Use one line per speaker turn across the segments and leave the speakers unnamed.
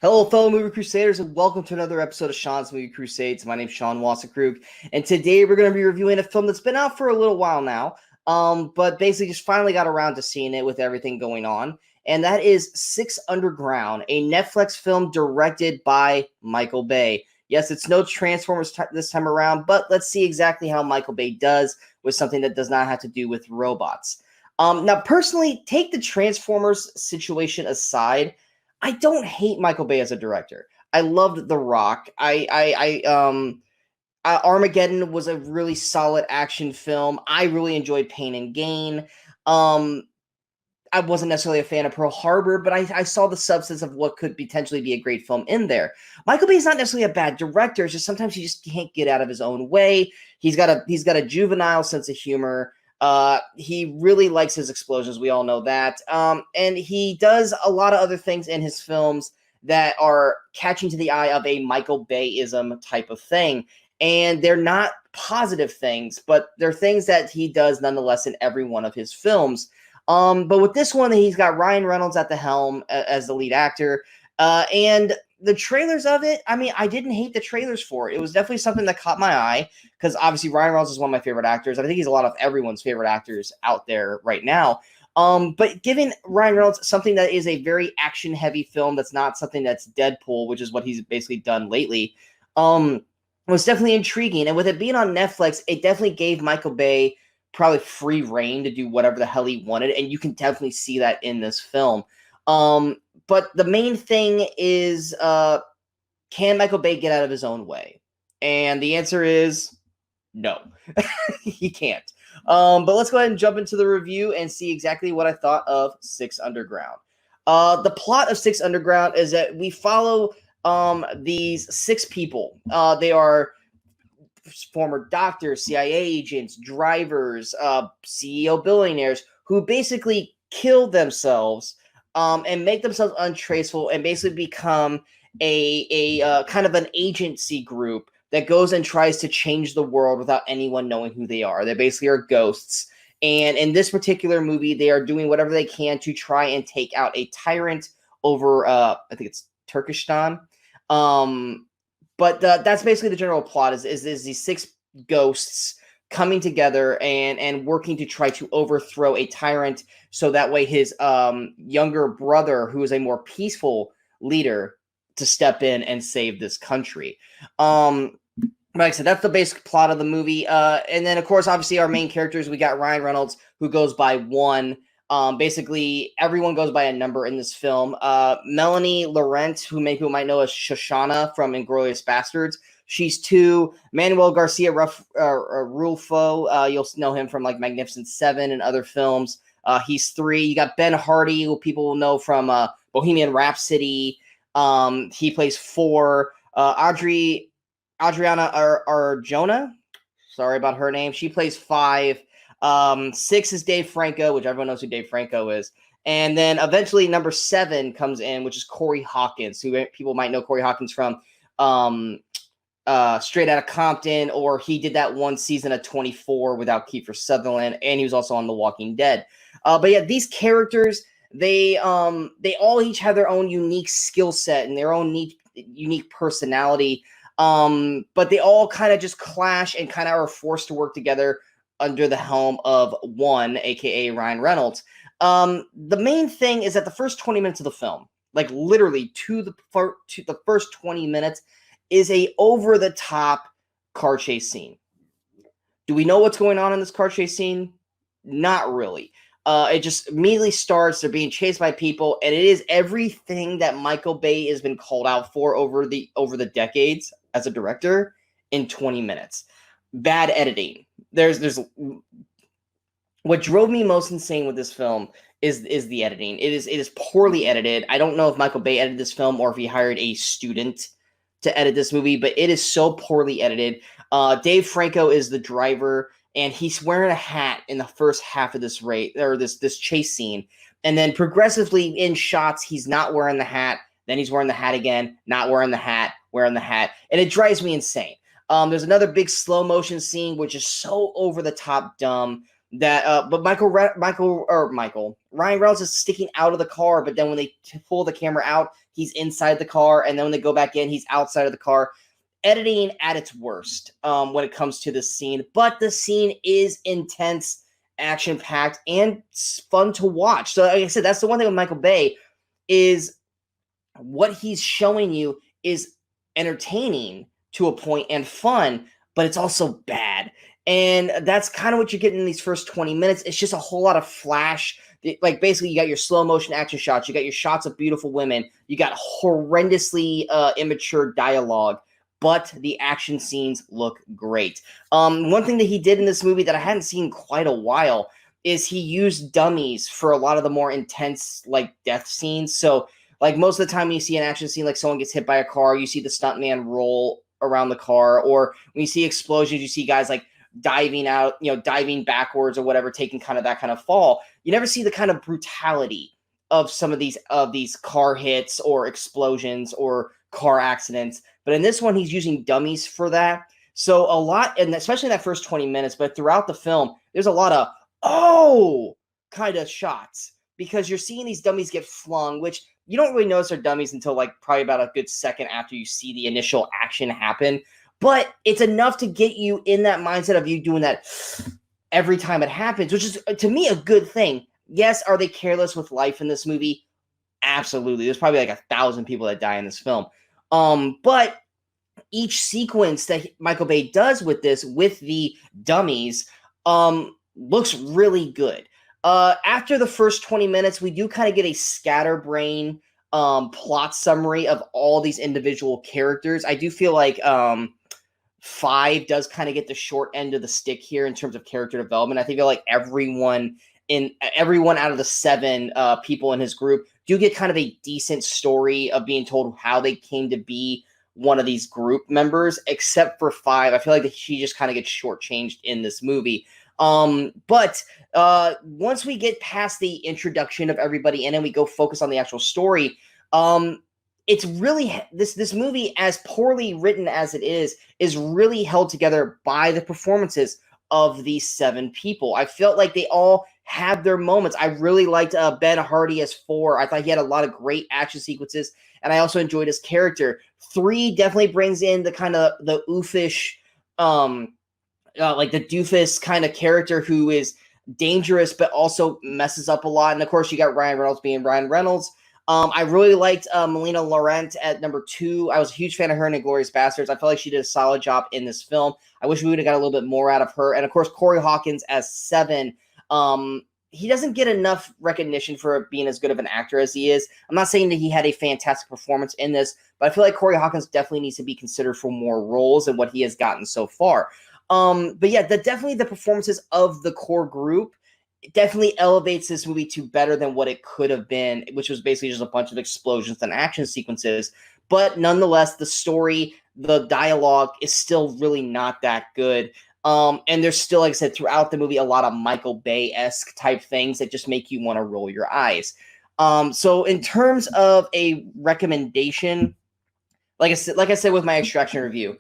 Hello, fellow Movie Crusaders, and welcome to another episode of Sean's Movie Crusades. My name's Sean Wasserkrug, and today we're going to be reviewing a film that's been out for a little while now, but basically just finally got around to seeing it with everything going on, and that is Six Underground, a Netflix film directed by Michael Bay. Yes, it's no Transformers this time around, but let's see exactly how Michael Bay does with something that does not have to do with robots. Now, personally, take the Transformers situation aside. I don't hate Michael Bay as a director. I loved The Rock. Armageddon was a really solid action film. I really enjoyed Pain and Gain. I wasn't necessarily a fan of Pearl Harbor, but I saw the substance of what could potentially be a great film in there. Michael Bay is not necessarily a bad director. It's just sometimes he just can't get out of his own way. He's got a juvenile sense of humor. He really likes his explosions. We all know that. And he does a lot of other things in his films that are catching to the eye of a Michael Bayism type of thing. And they're not positive things, but they're things that he does nonetheless in every one of his films. But with this one, he's got Ryan Reynolds at the helm as the lead actor. And the trailers of it, I mean, I didn't hate the trailers for it. It was definitely something that caught my eye because obviously Ryan Reynolds is one of my favorite actors. I think he's a lot of everyone's favorite actors out there right now. But giving Ryan Reynolds something that is a very action-heavy film that's not something that's Deadpool, which is what he's basically done lately, was definitely intriguing. And with it being on Netflix, it definitely gave Michael Bay probably free reign to do whatever the hell he wanted, and you can definitely see that in this film. But the main thing is, can Michael Bay get out of his own way? And the answer is no. He can't. But let's go ahead and jump into the review and see exactly what I thought of Six Underground. The plot of Six Underground is that we follow these six people. They are former doctors, CIA agents, drivers, CEO billionaires who basically kill themselves and make themselves untraceable and basically become a kind of an agency group that goes and tries to change the world without anyone knowing who they are. They basically are ghosts. And in this particular movie, they are doing whatever they can to try and take out a tyrant over, I think it's Turkestan. But that's basically the general plot is these six ghosts coming together and working to try to overthrow a tyrant so that way his younger brother, who is a more peaceful leader, to step in and save this country. Like I said, that's the basic plot of the movie. And then, of course, obviously our main characters, we got Ryan Reynolds, who goes by 1. Basically, everyone goes by a number in this film. Melanie Laurent, who many people might know as Shoshana from Inglourious Bastards, she's 2. Manuel Garcia Rulfo, you'll know him from like Magnificent Seven and other films. He's 3. You got Ben Hardy, who people will know from Bohemian Rhapsody. He plays 4. Adriana Arjona, sorry about her name. She plays 5. 6 is Dave Franco, which everyone knows who Dave Franco is. And then eventually number 7 comes in, which is Corey Hawkins, who people might know Corey Hawkins from Straight Outta Compton, or he did that one season of 24 without Kiefer Sutherland, and he was also on The Walking Dead. But yeah, these characters, they all each have their own unique skill set and their own unique personality. But they all kind of just clash and kind of are forced to work together under the helm of 1, aka Ryan Reynolds. The main thing is that the first 20 minutes of the film, like literally to the first 20 minutes, is a over-the-top car chase scene. Do we know what's going on in this car chase scene? Not really. It just immediately starts. They're being chased by people, and it is everything that Michael Bay has been called out for over the decades as a director in 20 minutes. Bad editing. There's what drove me most insane with this film is the editing. It is poorly edited. I don't know if Michael Bay edited this film or if he hired a student to edit this movie, but it is so poorly edited. Dave Franco is the driver, and he's wearing a hat in the first half of this chase scene, and then progressively in shots he's not wearing the hat. Then he's wearing the hat again, not wearing the hat, wearing the hat, and it drives me insane. There's another big slow motion scene which is so over the top dumb that but Ryan Reynolds is sticking out of the car, but then when they pull the camera out, he's inside the car, and then when they go back in, he's outside of the car. Editing at its worst when it comes to this scene, but the scene is intense, action-packed, and fun to watch. So like I said, that's the one thing with Michael Bay is what he's showing you is entertaining to a point and fun, but it's also bad. And that's kind of what you're getting in these first 20 minutes. It's just a whole lot of flash. Like basically you got your slow motion action shots. You got your shots of beautiful women. You got horrendously immature dialogue, but the action scenes look great. One thing that he did in this movie that I hadn't seen quite a while is he used dummies for a lot of the more intense like death scenes. So like most of the time when you see an action scene, like someone gets hit by a car, you see the stuntman roll around the car, or when you see explosions, you see guys like diving out, diving backwards or whatever, taking kind of that kind of fall. You never see the kind of brutality of some of these car hits or explosions or car accidents. But in this one, he's using dummies for that. So a lot, and especially in that first 20 minutes, but throughout the film, there's a lot of, oh, kind of shots because you're seeing these dummies get flung, which you don't really notice they're dummies until like probably about a good second after you see the initial action happen. But it's enough to get you in that mindset of you doing that every time it happens, which is, to me, a good thing. Yes, are they careless with life in this movie? Absolutely. There's probably like 1,000 people that die in this film. But each sequence that Michael Bay does with this, with the dummies, looks really good. After the first 20 minutes, we do kind of get a scatterbrain plot summary of all these individual characters. I do feel like 5 does kind of get the short end of the stick here in terms of character development. I feel like everyone out of the 7 people in his group do get kind of a decent story of being told how they came to be one of these group members, except for 5. I feel like she just kind of gets shortchanged in this movie. But once we get past the introduction of everybody and then we go focus on the actual story, it's really this movie, as poorly written as it is really held together by the performances of these 7 people. I felt like they all had their moments. I really liked Ben Hardy as 4. I thought he had a lot of great action sequences, and I also enjoyed his character. 3 definitely brings in the kind of the oofish, like the doofus kind of character who is dangerous but also messes up a lot. And of course, you got Ryan Reynolds being Ryan Reynolds. I really liked Melina Laurent at number 2. I was a huge fan of her in Inglourious Basterds. I felt like she did a solid job in this film. I wish we would have got a little bit more out of her. And of course, Corey Hawkins as 7. He doesn't get enough recognition for being as good of an actor as he is. I'm not saying that he had a fantastic performance in this, but I feel like Corey Hawkins definitely needs to be considered for more roles than what he has gotten so far. But yeah, definitely the performances of the core group definitely elevates this movie to better than what it could have been, which was basically just a bunch of explosions and action sequences. But nonetheless, the story, the dialogue is still really not that good. And there's still, like I said, throughout the movie, a lot of Michael Bay-esque type things that just make you want to roll your eyes. So in terms of a recommendation, like I said with my Extraction review,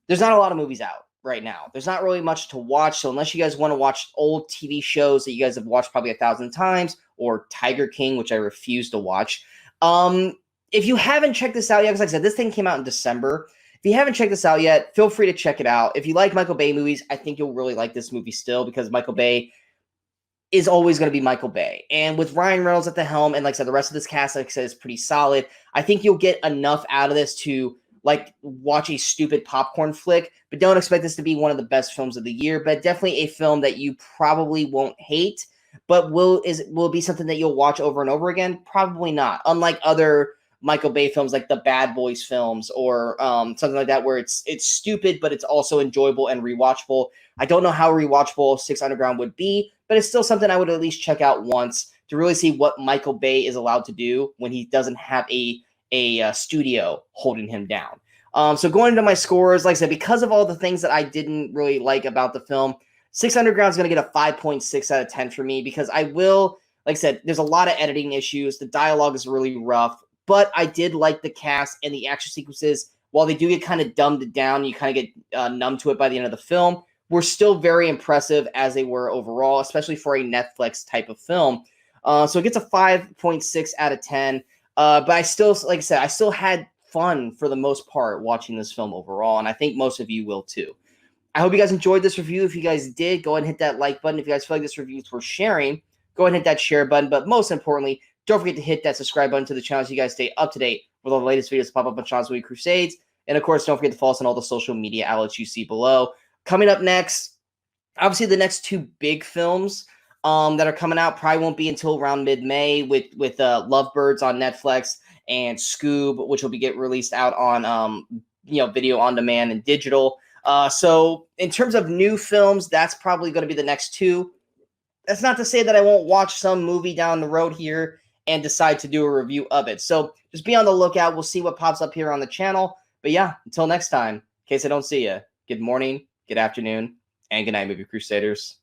there's not a lot of movies out right now. There's not really much to watch. So unless you guys want to watch old TV shows that you guys have watched probably 1,000 times, or Tiger King, which I refuse to watch. If you haven't checked this out yet, because like I said, this thing came out in December. If you haven't checked this out yet, feel free to check it out. If you like Michael Bay movies, I think you'll really like this movie still, because Michael Bay is always going to be Michael Bay. And with Ryan Reynolds at the helm, and like I said, the rest of this cast, like I said, is pretty solid. I think you'll get enough out of this to like watch a stupid popcorn flick, but don't expect this to be one of the best films of the year. But definitely a film that you probably won't hate, but will be something that you'll watch over and over again? Probably not. Unlike other Michael Bay films like the Bad Boys films or something like that, where it's stupid, but it's also enjoyable and rewatchable. I don't know how rewatchable 6 Underground would be, but it's still something I would at least check out once to really see what Michael Bay is allowed to do when he doesn't have a studio holding him down. So going into my scores, like I said, because of all the things that I didn't really like about the film, 6 Underground is going to get a 5.6 out of 10 for me, because I will, like I said, there's a lot of editing issues. The dialogue is really rough, but I did like the cast and the action sequences. While they do get kind of dumbed down, you kind of get numb to it by the end of the film, were still very impressive as they were overall, especially for a Netflix type of film. So it gets a 5.6 out of 10. But I still, like I said, I still had fun for the most part watching this film overall, and I think most of you will too. I hope you guys enjoyed this review. If you guys did, go ahead and hit that like button. If you guys feel like this review is worth sharing, go ahead and hit that share button. But most importantly, don't forget to hit that subscribe button to the channel so you guys stay up to date with all the latest videos pop up on Sean's Movie Crusades. And of course, don't forget to follow us on all the social media outlets you see below. Coming up next, obviously the next two big films that are coming out probably won't be until around mid-May with Lovebirds on Netflix and Scoob, which will be get released out on video on demand and digital. So in terms of new films, that's probably going to be the next two. That's not to say that I won't watch some movie down the road here and decide to do a review of it. So just be on the lookout. We'll see what pops up here on the channel. But yeah, until next time, in case I don't see you, good morning, good afternoon, and good night, Movie Crusaders.